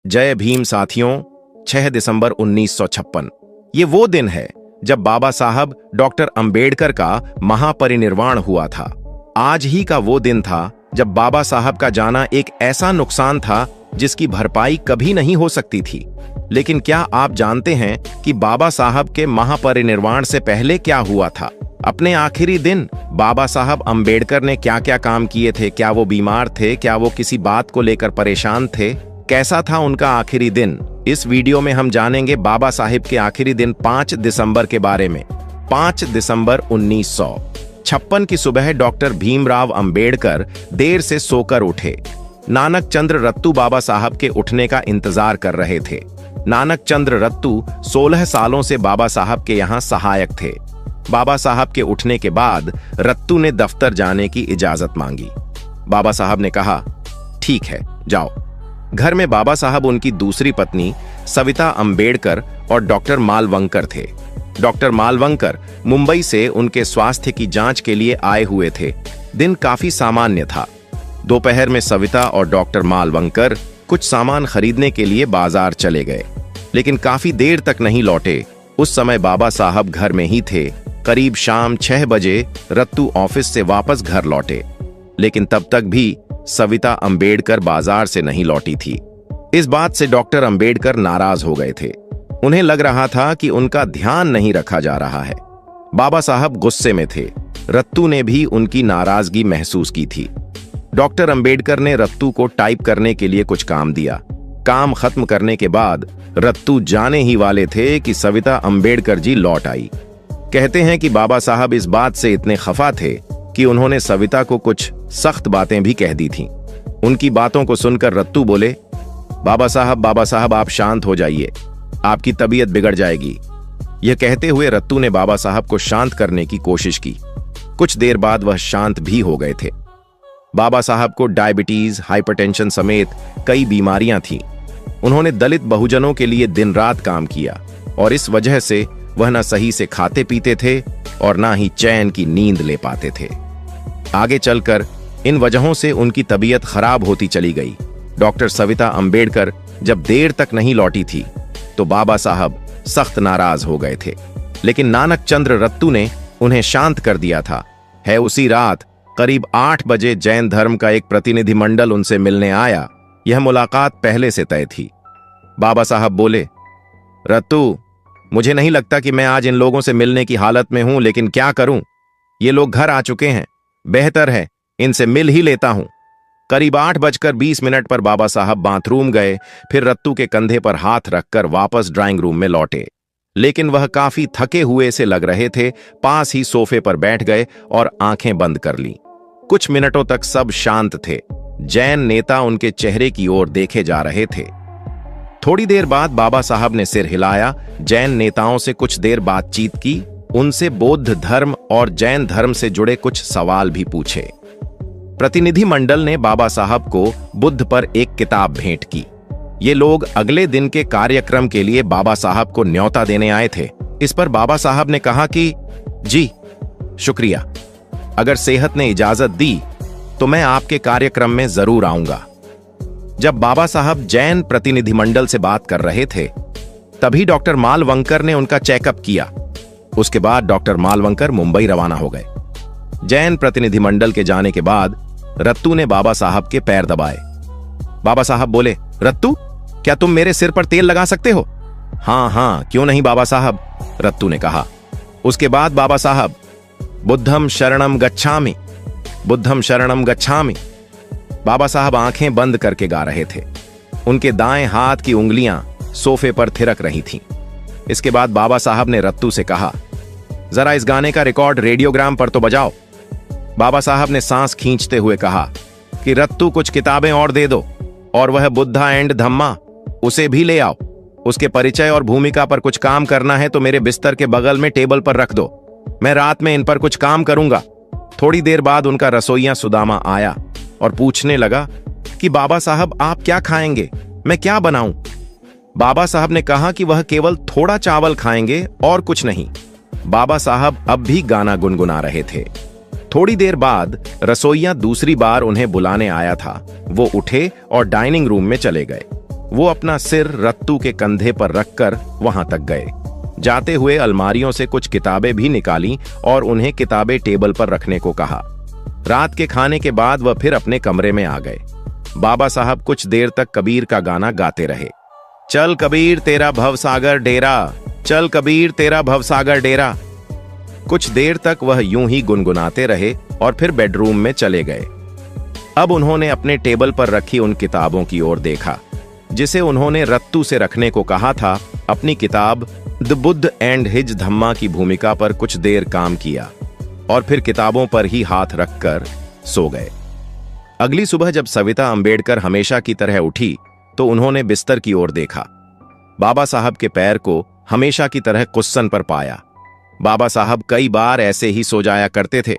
जय भीम साथियों, 6 दिसंबर 1956। ये वो दिन है जब बाबा साहब डॉक्टर अंबेडकर का महापरिनिर्वाण हुआ था। आज ही का वो दिन था जब बाबा साहब का जाना एक ऐसा नुकसान था जिसकी भरपाई कभी नहीं हो सकती थी। लेकिन क्या आप जानते हैं कि बाबा साहब के महापरिनिर्वाण से पहले क्या हुआ था? अपने आखिरी दिन बाबा साहब अंबेडकर ने क्या क्या काम किए थे? क्या वो बीमार थे? क्या वो किसी बात को लेकर परेशान थे? कैसा था उनका आखिरी दिन? इस वीडियो में हम जानेंगे बाबा साहिब के आखिरी दिन 5 दिसंबर के बारे में। 5 दिसंबर 1956 की सुबह डॉक्टर भीमराव अंबेडकर देर से सोकर उठे। नानक चंद्र रत्तू बाबा साहब के उठने का इंतजार कर रहे थे। नानक चंद्र रत्तू 16 सालों से बाबा साहब के यहाँ सहायक थे। बाबा साहब के उठने के बाद रत्तू ने दफ्तर जाने की इजाजत मांगी। बाबा साहब ने कहा, ठीक है, जाओ। घर में बाबा साहब, उनकी दूसरी पत्नी सविता अंबेडकर और डॉक्टर मालवंकर थे। डॉक्टर मालवंकर मुंबई से उनके स्वास्थ्य की जांच के लिए आए हुए थे। दिन काफी सामान्य था। दोपहर में सविता और डॉक्टर मालवंकर कुछ सामान खरीदने के लिए बाजार चले गए, लेकिन काफी देर तक नहीं लौटे। उस समय बाबा साहब घर में ही थे। करीब शाम 6 बजे रत्तू ऑफिस से वापस घर लौटे, लेकिन तब तक भी सविता अंबेडकर बाजार से नहीं लौटी थी। इस बात से डॉक्टर अंबेडकर नाराज हो गए थे। उन्हें लग रहा था कि उनका ध्यान नहीं रखा जा रहा है। बाबा साहब गुस्से में थे। रत्तू ने भी उनकी नाराजगी महसूस की थी। डॉक्टर अंबेडकर ने रत्तू को टाइप करने के लिए कुछ काम दिया। काम खत्म करने के बाद रत्तू जाने ही वाले थे कि सविता अंबेडकर जी लौट आई। कहते हैं कि बाबा साहब इस बात से इतने खफा थे कि उन्होंने सविता को कुछ सख्त बातें भी कह दी थीं। उनकी बातों को सुनकर रत्तू बोले, बाबा साहब आप शांत हो जाइए, आपकी तबीयत बिगड़ जाएगी। यह कहते हुए रत्तू ने बाबा साहब को शांत करने की कोशिश की। कुछ देर बाद वह शांत भी हो गए थे। बाबा साहब को डायबिटीज, हाइपरटेंशन समेत कई बीमारियां थीं। उन्होंने दलित बहुजनों के लिए दिन रात काम किया और इस वजह से वह न सही से खाते पीते थे और ना ही चैन की नींद ले पाते थे। आगे चलकर इन वजहों से उनकी तबीयत खराब होती चली गई। डॉक्टर सविता अंबेडकर जब देर तक नहीं लौटी थी तो बाबा साहब सख्त नाराज हो गए थे, लेकिन नानक चंद्र रत्तू ने उन्हें शांत कर दिया था। उसी रात करीब 8 बजे जैन धर्म का एक प्रतिनिधिमंडल उनसे मिलने आया। यह मुलाकात पहले से तय थी। बाबा साहब बोले, रत्तू, मुझे नहीं लगता कि मैं आज इन लोगों से मिलने की हालत में हूं, लेकिन क्या करूं, ये लोग घर आ चुके हैं, बेहतर है इनसे मिल ही लेता हूं। करीब 8:20 पर बाबा साहब बाथरूम गए, फिर रत्तू के कंधे पर हाथ रखकर वापस ड्राइंग रूम में लौटे। लेकिन वह काफी थके हुए से लग रहे थे। पास ही सोफे पर बैठ गए और आंखें बंद कर लीं। कुछ मिनटों तक सब शांत थे। जैन नेता उनके चेहरे की ओर देखे जा रहे थे। थोड़ी देर बाद बाबा साहब ने सिर हिलाया। जैन नेताओं से कुछ देर बातचीत की। उनसे बौद्ध धर्म और जैन धर्म से जुड़े कुछ सवाल भी पूछे। प्रतिनिधिमंडल ने बाबा साहब को बुद्ध पर एक किताब भेंट की। ये लोग अगले दिन के कार्यक्रम के लिए बाबा साहब को न्योता देने आए थे। इस पर बाबा साहब ने कहा कि जी शुक्रिया, अगर सेहत ने इजाजत दी तो मैं आपके कार्यक्रम में जरूर आऊंगा। जब बाबा साहब जैन प्रतिनिधिमंडल से बात कर रहे थे तभी डॉक्टर मालवंकर ने उनका चेकअप किया। उसके बाद डॉक्टर मालवंकर मुंबई रवाना हो गए। जैन प्रतिनिधिमंडल के जाने के बाद रत्तू ने बाबा साहब के पैर दबाए। बाबा साहब बोले, रत्तू, क्या तुम मेरे सिर पर तेल लगा सकते हो? हाँ, क्यों नहीं बाबा साहब, रत्तू ने कहा। उसके बाद बाबा साहब, बुद्धम शरणम गच्छामि, बुद्धम शरणम गच्छामि। बाबा साहब आंखें बंद करके गा रहे थे। उनके दाएं हाथ की उंगलियां सोफे पर थिरक रही थीं। इसके बाद बाबा साहब ने रत्तू से कहा, जरा इस गाने का रिकॉर्ड रेडियोग्राम पर तो बजाओ। बाबा साहब ने सांस खींचते हुए कहा कि रत्तू, कुछ किताबें और दे दो, और वह बुद्धा एंड धम्मा, उसे भी ले आओ। उसके परिचय और भूमिका पर कुछ काम करना है तो मेरे बिस्तर के बगल में टेबल पर रख दो। मैं रात में इन पर कुछ काम करूंगा। थोड़ी देर बाद उनका रसोइया सुदामा आया और पूछने लगा कि बाबा साहब, आप क्या खाएंगे, मैं क्या बनाऊं? बाबा साहब ने कहा कि वह केवल थोड़ा चावल खाएंगे और कुछ नहीं। बाबा साहब अब भी गाना गुनगुना रहे थे। थोड़ी देर बाद रसोइया दूसरी बार उन्हें बुलाने आया था। वो उठे और डाइनिंग रूम में चले गए। वो अपना सिर रत्तू के कंधे पर रखकर वहां तक गए। जाते हुए अलमारियों से कुछ किताबें भी निकाली और उन्हें किताबें टेबल पर रखने को कहा। रात के खाने के बाद वह फिर अपने कमरे में आ गए। बाबा साहब कुछ देर तक कबीर का गाना गाते रहे। चल कबीर तेरा भवसागर डेरा, चल कबीर तेरा भवसागर डेरा। कुछ देर तक वह यूं ही गुनगुनाते रहे और फिर बेडरूम में चले गए। अब उन्होंने अपने टेबल पर रखी उन किताबों की ओर देखा जिसे उन्होंने रत्तू से रखने को कहा था। अपनी किताब द बुद्ध एंड हिज धम्मा की भूमिका पर कुछ देर काम किया और फिर किताबों पर ही हाथ रखकर सो गए। अगली सुबह जब सविता अंबेडकर हमेशा की तरह उठी तो उन्होंने बिस्तर की ओर देखा। बाबा साहब के पैर को हमेशा की तरह कुशन पर पाया। बाबा साहब कई बार ऐसे ही सो जाया करते थे।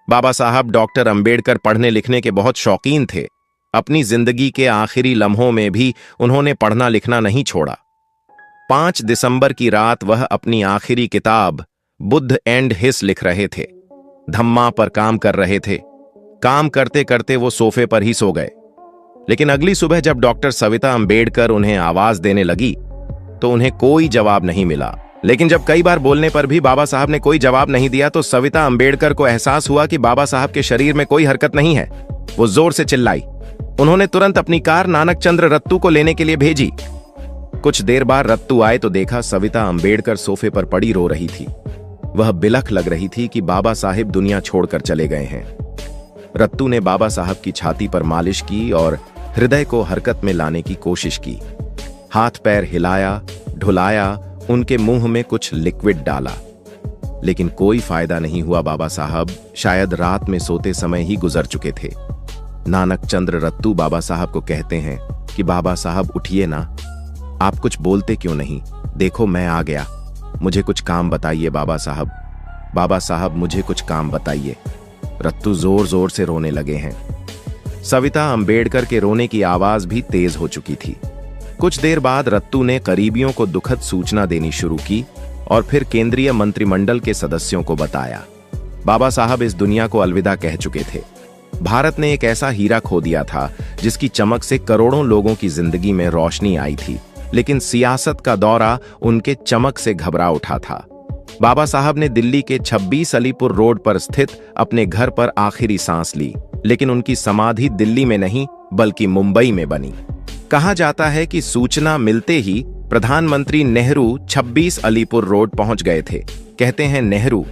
बाबा साहब डॉक्टर अंबेडकर पढ़ने लिखने के बहुत शौकीन थे। अपनी जिंदगी के आखिरी लम्हों में भी उन्होंने पढ़ना लिखना नहीं छोड़ा। 5 दिसंबर की रात वह अपनी आखिरी किताब बुद्ध एंड हिस लिख रहे थे। धम्मा पर काम कर रहे थे। काम करते करते वो सोफे पर ही सो गए। लेकिन अगली सुबह जब डॉक्टर सविता अंबेडकर उन्हें आवाज देने लगी तो उन्हें कोई जवाब नहीं मिला। लेकिन जब कई बार बोलने पर भी बाबा साहब ने कोई जवाब नहीं दिया तो सविता अंबेडकर को एहसास हुआ कि बाबा साहब के शरीर में कोई हरकत नहीं है। वो जोर से चिल्लाई। उन्होंने तुरंत अपनी कार नानक चंद्र रत्तू को लेने के लिए भेजी। कुछ देर बाद रत्तू आए तो देखा सविता अंबेडकर सोफे पर पड़ी रो रही थी। वह बिलख लग रही थी कि बाबा साहब दुनिया छोड़कर चले गए हैं। रत्तू ने बाबा साहब की छाती पर मालिश की और हृदय को हरकत में लाने की कोशिश की। हाथ पैर हिलाया, ढुलाया, उनके मुंह में कुछ लिक्विड डाला, लेकिन कोई फायदा नहीं हुआ। बाबा साहब शायद रात में सोते समय ही गुजर चुके थे। नानक चंद्र रत्तू बाबा साहब को कहते हैं कि बाबा साहब उठिए ना, आप कुछ बोलते क्यों नहीं? देखो मैं आ गया, मुझे कुछ काम बताइए बाबा साहब, बाबा साहब मुझे कुछ काम बताइए। रत्तू जोर जोर से रोने लगे हैं। सविता अंबेडकर के रोने की आवाज भी तेज हो चुकी थी। कुछ देर बाद रत्तू ने करीबियों को दुखद सूचना देनी शुरू की और फिर केंद्रीय मंत्रिमंडल के सदस्यों को बताया। बाबा साहब इस दुनिया को अलविदा कह चुके थे। भारत ने एक ऐसा हीरा खो दिया था जिसकी चमक से करोड़ों लोगों की जिंदगी में रोशनी आई थी, लेकिन सियासत का दौरा उनके चमक से घबरा उठा था। बाबा साहब ने दिल्ली के 26 अलीपुर रोड पर स्थित अपने घर पर आखिरी सांस ली, लेकिन उनकी समाधि दिल्ली में नहीं बल्कि मुंबई में बनी। कहा जाता है कि सूचना मिलते ही प्रधानमंत्री नेहरू 26 अलीपुर रोड पहुंच गए थे। कहते हैं नेहरू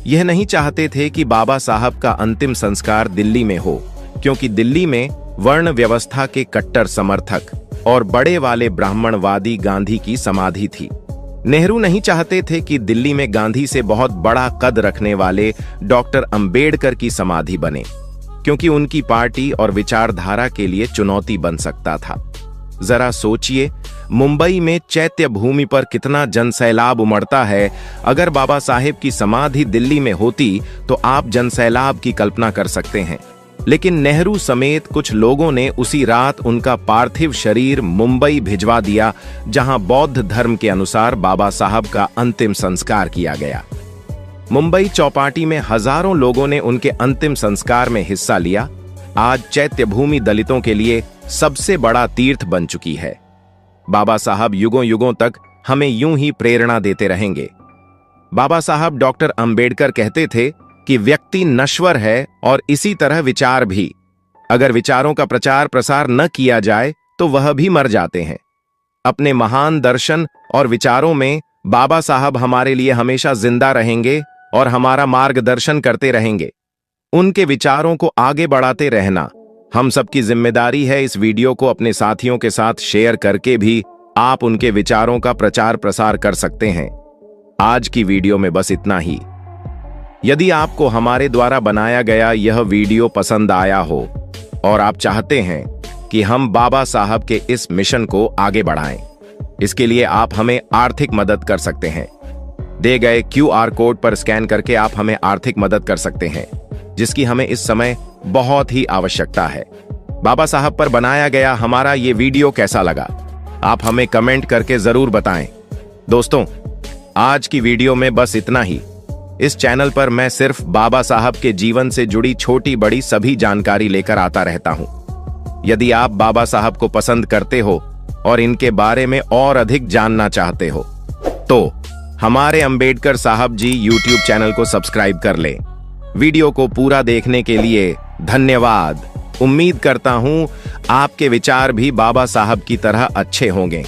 यह नहीं चाहते थे कि बाबा साहब का अंतिम संस्कार दिल्ली में हो, क्योंकि दिल्ली में वर्ण व्यवस्था के कट्टर समर्थक और बड़े वाले ब्राह्मणवादी गांधी की समाधि थी। नेहरू नहीं चाहते थे कि दिल्ली में गांधी से बहुत बड़ा कद रखने वाले डॉक्टर अंबेडकर की समाधि बने, क्योंकि उनकी पार्टी और विचारधारा के लिए चुनौती बन सकता था। जरा सोचिए, मुंबई में चैत्य भूमि पर कितना जनसैलाब उमड़ता है। अगर बाबा साहेब की समाधि दिल्ली में होती तो आप जनसैलाब की कल्पना कर सकते हैं। लेकिन नेहरू समेत कुछ लोगों ने उसी रात उनका पार्थिव शरीर मुंबई भिजवा दिया, जहां बौद्ध धर्म के अनुसार बाबा साहब का अंतिम संस्कार किया गया। मुंबई चौपाटी में हजारों लोगों ने उनके अंतिम संस्कार में हिस्सा लिया। आज चैत्य भूमि दलितों के लिए सबसे बड़ा तीर्थ बन चुकी है। बाबा साहब युगों युगों तक हमें यूं ही प्रेरणा देते रहेंगे। बाबा साहब डॉक्टर अंबेडकर कहते थे कि व्यक्ति नश्वर है और इसी तरह विचार भी। अगर विचारों का प्रचार प्रसार न किया जाए तो वह भी मर जाते हैं। अपने महान दर्शन और विचारों में बाबा साहब हमारे लिए हमेशा जिंदा रहेंगे और हमारा मार्गदर्शन करते रहेंगे। उनके विचारों को आगे बढ़ाते रहना हम सबकी जिम्मेदारी है। इस वीडियो को अपने साथियों के साथ शेयर करके भी आप उनके विचारों का प्रचार प्रसार कर सकते हैं। आज की वीडियो में बस इतना ही। यदि आपको हमारे द्वारा बनाया गया यह वीडियो पसंद आया हो और आप चाहते हैं कि हम बाबा साहब के इस मिशन को आगे बढ़ाएं, इसके लिए आप हमें आर्थिक मदद कर सकते हैं। दिए गए QR कोड पर स्कैन करके आप हमें आर्थिक मदद कर सकते हैं, जिसकी हमें इस समय बहुत ही आवश्यकता है। बाबा साहब पर बनाया गया हमारा ये वीडियो कैसा लगा, आप हमें कमेंट करके जरूर बताएं। दोस्तों, आज की वीडियो में बस इतना ही। इस चैनल पर मैं सिर्फ बाबा साहब के जीवन से जुड़ी छोटी बड़ी सभी जानकारी लेकर आता रहता हूं। यदि आप बाबा साहब को पसंद करते हो और इनके बारे में और अधिक जानना चाहते हो तो हमारे अंबेडकर साहब जी यूट्यूब चैनल को सब्सक्राइब कर ले। वीडियो को पूरा देखने के लिए धन्यवाद। उम्मीद करता हूं आपके विचार भी बाबा साहब की तरह अच्छे होंगे।